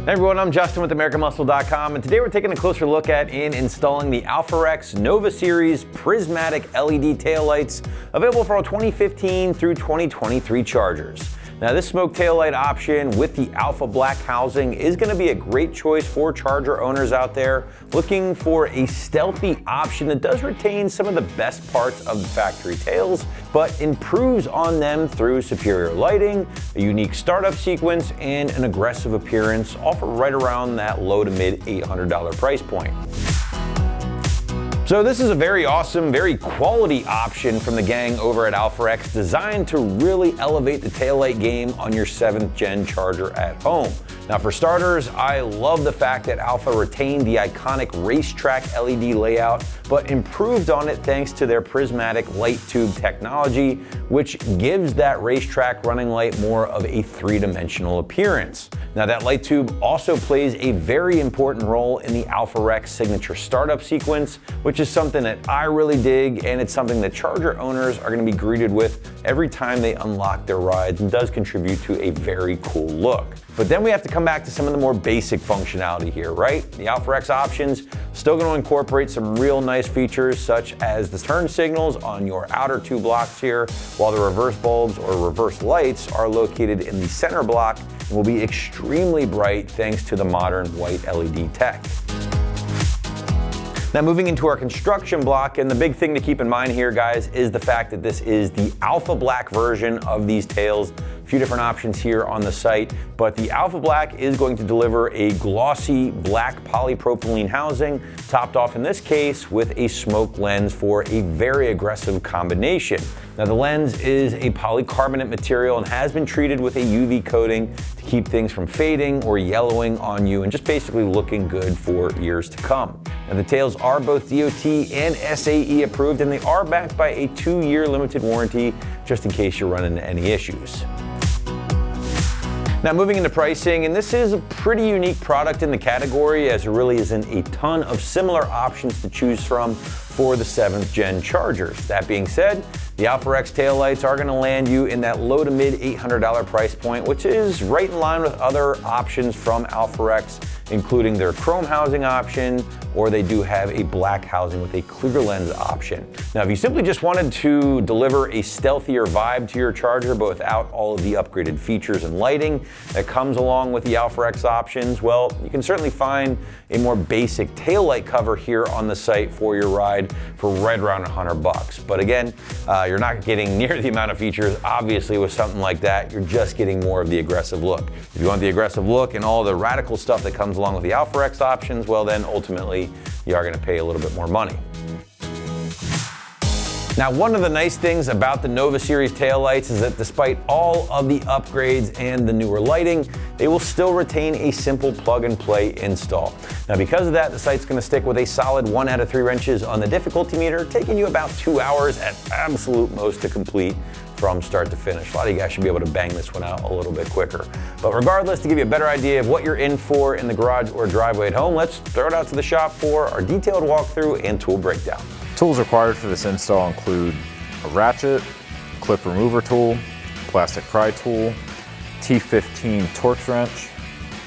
Hey everyone, I'm Justin with AmericanMuscle.com, and today we're taking a closer look at and installing the AlphaRex Nova Series Prismatic LED taillights available for all 2015 through 2023 Chargers. Now this smoke taillight option with the Alpha Black housing is going to be a great choice for Charger owners out there looking for a stealthy option that does retain some of the best parts of the factory tails, but improves on them through superior lighting, a unique startup sequence, and an aggressive appearance, all for right around that low to mid $800 price point. So this is a very awesome, very quality option from the gang over at AlphaRex, designed to really elevate the taillight game on your 7th gen Charger at home. Now for starters, I love the fact that Alpha retained the iconic racetrack LED layout, but improved on it thanks to their prismatic light tube technology, which gives that racetrack running light more of a three-dimensional appearance. Now that light tube also plays a very important role in the AlphaRex signature startup sequence, which is something that I really dig, and it's something that Charger owners are going to be greeted with every time they unlock their rides, and does contribute to a very cool look. But then we have to come back to some of the more basic functionality here, right? The AlphaRex options still going to incorporate some real nice features, such as the turn signals on your outer two blocks here, while the reverse bulbs or reverse lights are located in the center block and will be extremely bright thanks to the modern white LED tech. Now moving into our construction block, and the big thing to keep in mind here, guys, is the fact that this is the Alpha Black version of these tails. A few different options here on the site, but the Alpha Black is going to deliver a glossy black polypropylene housing, topped off in this case with a smoke lens for a very aggressive combination. Now the lens is a polycarbonate material and has been treated with a UV coating to keep things from fading or yellowing on you, and just basically looking good for years to come. Now the tails are both DOT and SAE approved, and they are backed by a 2-year limited warranty, just in case you run into any issues. Now moving into pricing, and this is a pretty unique product in the category, as there really isn't a ton of similar options to choose from for the 7th gen Chargers. That being said, the AlphaRex taillights are going to land you in that low to mid $800 price point, which is right in line with other options from AlphaRex, including their chrome housing option, or they do have a black housing with a clear lens option. Now, if you simply just wanted to deliver a stealthier vibe to your Charger, but without all of the upgraded features and lighting that comes along with the AlphaRex options, well, you can certainly find a more basic taillight cover here on the site for your ride for right around $100. But again, you're not getting near the amount of features. Obviously, with something like that, you're just getting more of the aggressive look. If you want the aggressive look and all the radical stuff that comes along with the AlphaRex options, well then ultimately you are going to pay a little bit more money. Now, one of the nice things about the Nova Series taillights is that despite all of the upgrades and the newer lighting, they will still retain a simple plug and play install. Now, because of that, the site's going to stick with a solid 1 out of 3 wrenches on the difficulty meter, taking you about 2 hours at absolute most to complete from start to finish. A lot of you guys should be able to bang this one out a little bit quicker. But regardless, to give you a better idea of what you're in for in the garage or driveway at home, let's throw it out to the shop for our detailed walkthrough and tool breakdown. Tools required for this install include a ratchet, clip remover tool, plastic pry tool, T15 Torx wrench,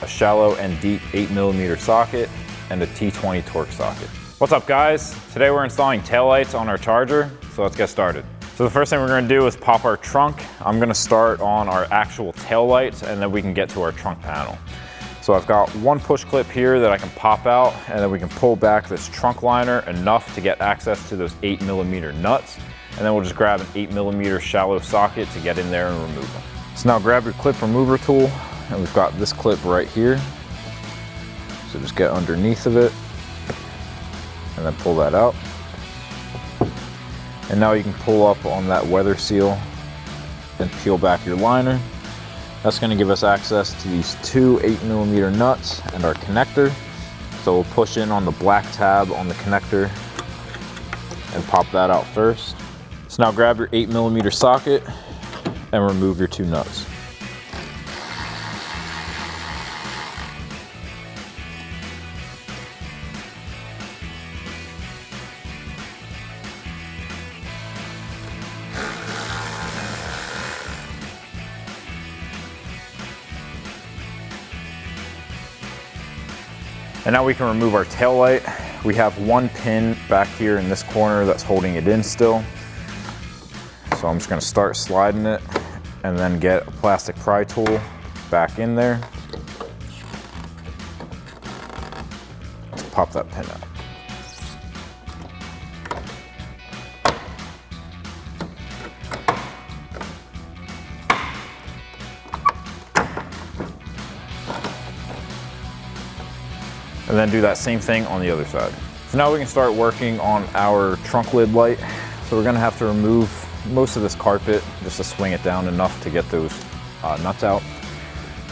a shallow and deep 8mm socket, and a T20 Torx socket. What's up, guys? Today we're installing taillights on our Charger, so let's get started. So the first thing we're going to do is pop our trunk. I'm going to start on our actual taillights, and then we can get to our trunk panel. So I've got one push clip here that I can pop out, and then we can pull back this trunk liner enough to get access to those 8mm nuts, and then we'll just grab an 8mm shallow socket to get in there and remove them. So now grab your clip remover tool, and we've got this clip right here. So just get underneath of it, and then pull that out. And now you can pull up on that weather seal and peel back your liner. That's going to give us access to these 2 8mm nuts and our connector. So we'll push in on the black tab on the connector and pop that out first. So now grab your 8mm socket and remove your 2 nuts. And now we can remove our tail light. We have one pin back here in this corner that's holding it in still. So I'm just gonna start sliding it and then get a plastic pry tool back in there. Let's pop that pin out. And then do that same thing on the other side. So now we can start working on our trunk lid light. So we're gonna have to remove most of this carpet just to swing it down enough to get those nuts out.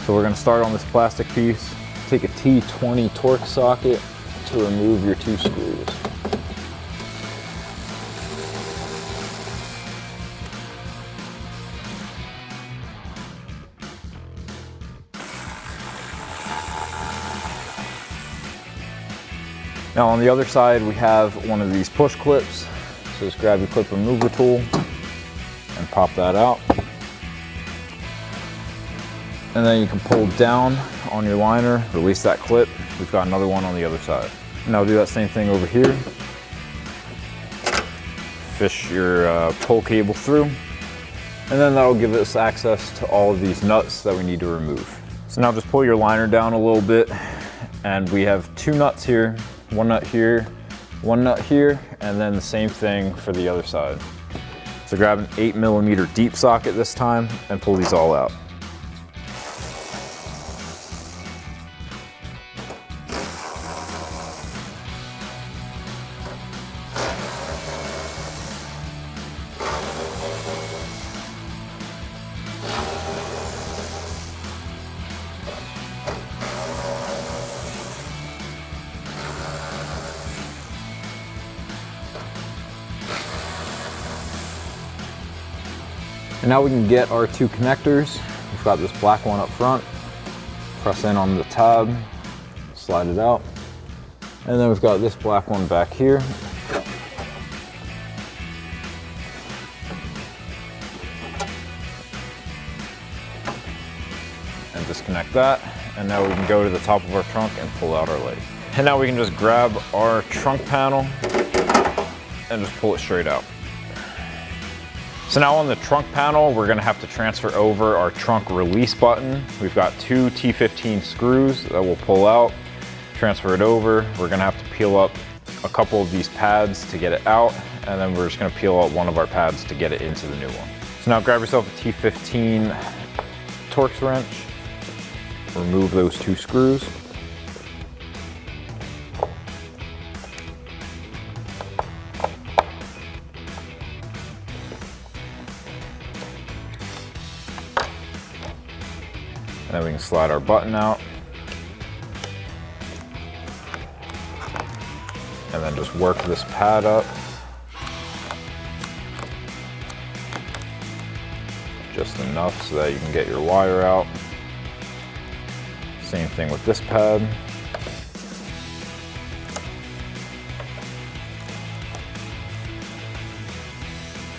So we're gonna start on this plastic piece. Take a T20 Torx socket to remove your 2 screws. Now on the other side, we have one of these push clips. So just grab your clip remover tool and pop that out. And then you can pull down on your liner, release that clip. We've got another one on the other side. Now do that same thing over here. Fish your pull cable through. And then that'll give us access to all of these nuts that we need to remove. So now just pull your liner down a little bit. And we have 2 nuts here. One nut here, one nut here, and then the same thing for the other side. So grab an 8mm deep socket this time and pull these all out. And now we can get our 2 connectors. We've got this black one up front. Press in on the tab, slide it out. And then we've got this black one back here. And disconnect that. And now we can go to the top of our trunk and pull out our light. And now we can just grab our trunk panel and just pull it straight out. So now on the trunk panel, we're gonna have to transfer over our trunk release button. We've got 2 T15 screws that we'll pull out, transfer it over. We're gonna have to peel up a couple of these pads to get it out, and then we're just gonna peel out one of our pads to get it into the new one. So now grab yourself a T15 Torx wrench, remove those 2 screws. Then we can slide our button out. And then just work this pad up. Just enough so that you can get your wire out. Same thing with this pad.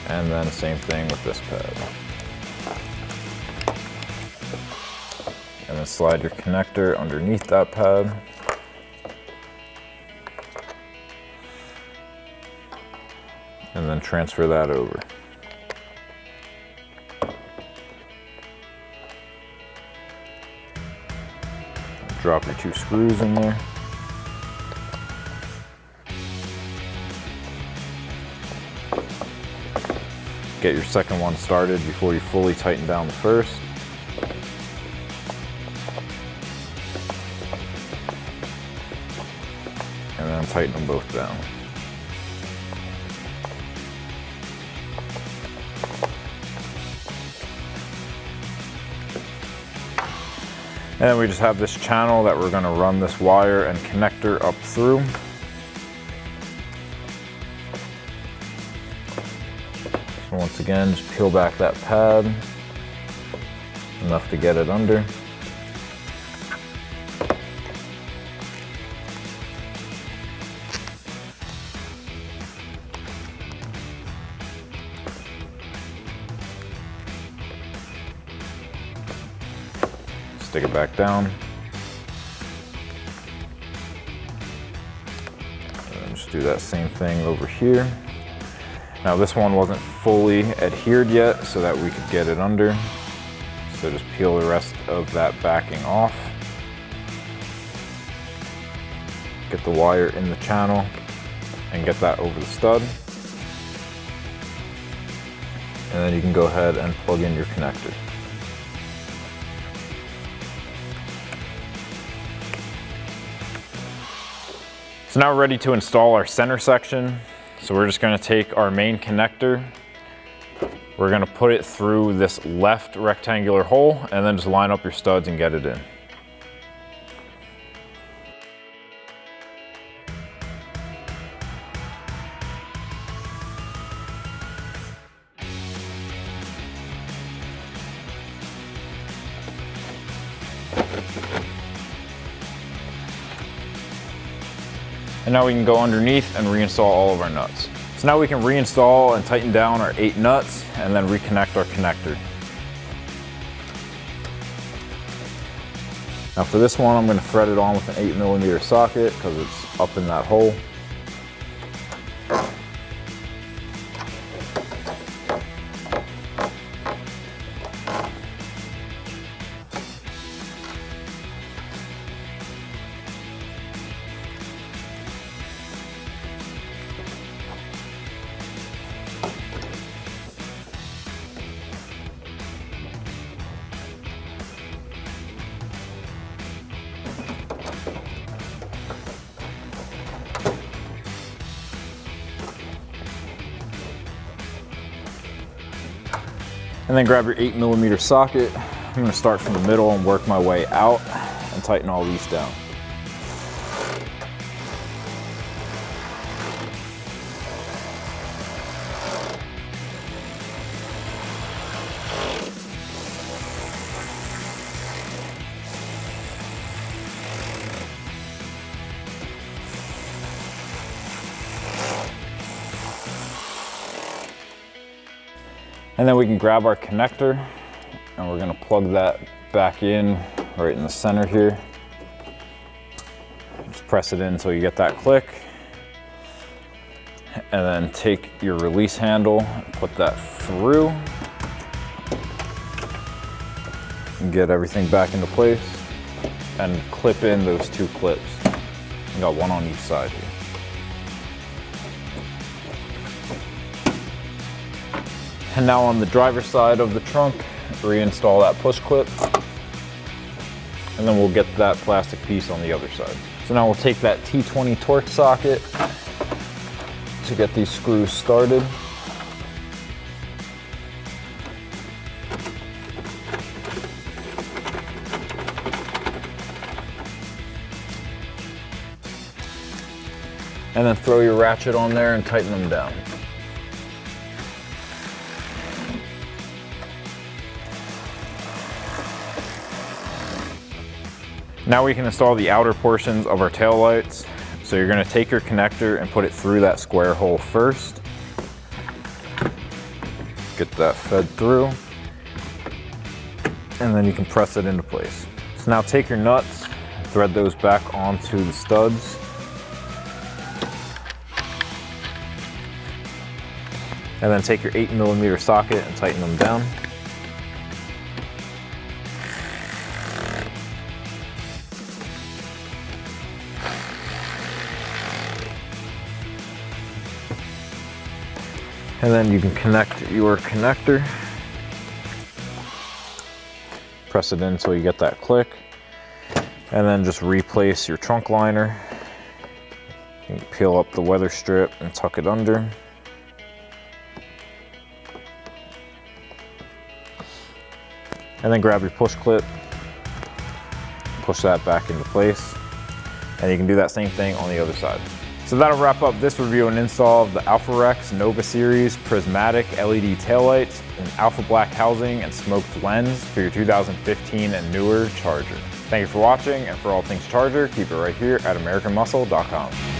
And then same thing with this pad. And then slide your connector underneath that pad. And then transfer that over. Drop your 2 screws in there. Get your second one started before you fully tighten down the first. And then tighten them both down. And then we just have this channel that we're going to run this wire and connector up through. So once again, just peel back that pad, enough to get it under. Stick it back down. Do that same thing over here. Now this one wasn't fully adhered yet so that we could get it under. So just peel the rest of that backing off. Get the wire in the channel and get that over the stud. And then you can go ahead and plug in your connector. So now we're ready to install our center section. So we're just gonna take our main connector, we're gonna put it through this left rectangular hole and then just line up your studs and get it in. And now we can go underneath and reinstall all of our nuts. So now we can reinstall and tighten down our 8 nuts and then reconnect our connector. Now for this one, I'm going to thread it on with an 8mm socket because it's up in that hole. And then grab your 8mm socket. I'm going to start from the middle and work my way out and tighten all these down. And then we can grab our connector and we're gonna plug that back in right in the center here. Just press it in until you get that click. And then take your release handle, put that through. And get everything back into place and clip in those 2 clips. You got one on each side here. And now on the driver's side of the trunk, reinstall that push clip. And then we'll get that plastic piece on the other side. So now we'll take that T20 torque socket to get these screws started. And then throw your ratchet on there and tighten them down. Now we can install the outer portions of our tail lights. So you're going to take your connector and put it through that square hole first. Get that fed through. And then you can press it into place. So now take your nuts, thread those back onto the studs. And then take your 8mm socket and tighten them down. And then you can connect your connector. Press it in until you get that click. And then just replace your trunk liner. You can peel up the weather strip and tuck it under. And then grab your push clip, push that back into place. And you can do that same thing on the other side. So that'll wrap up this review and install of the AlphaRex Nova Series Prismatic LED taillights in Alpha Black housing and smoked lens for your 2015 and newer Charger. Thank you for watching, and for all things Charger, keep it right here at AmericanMuscle.com.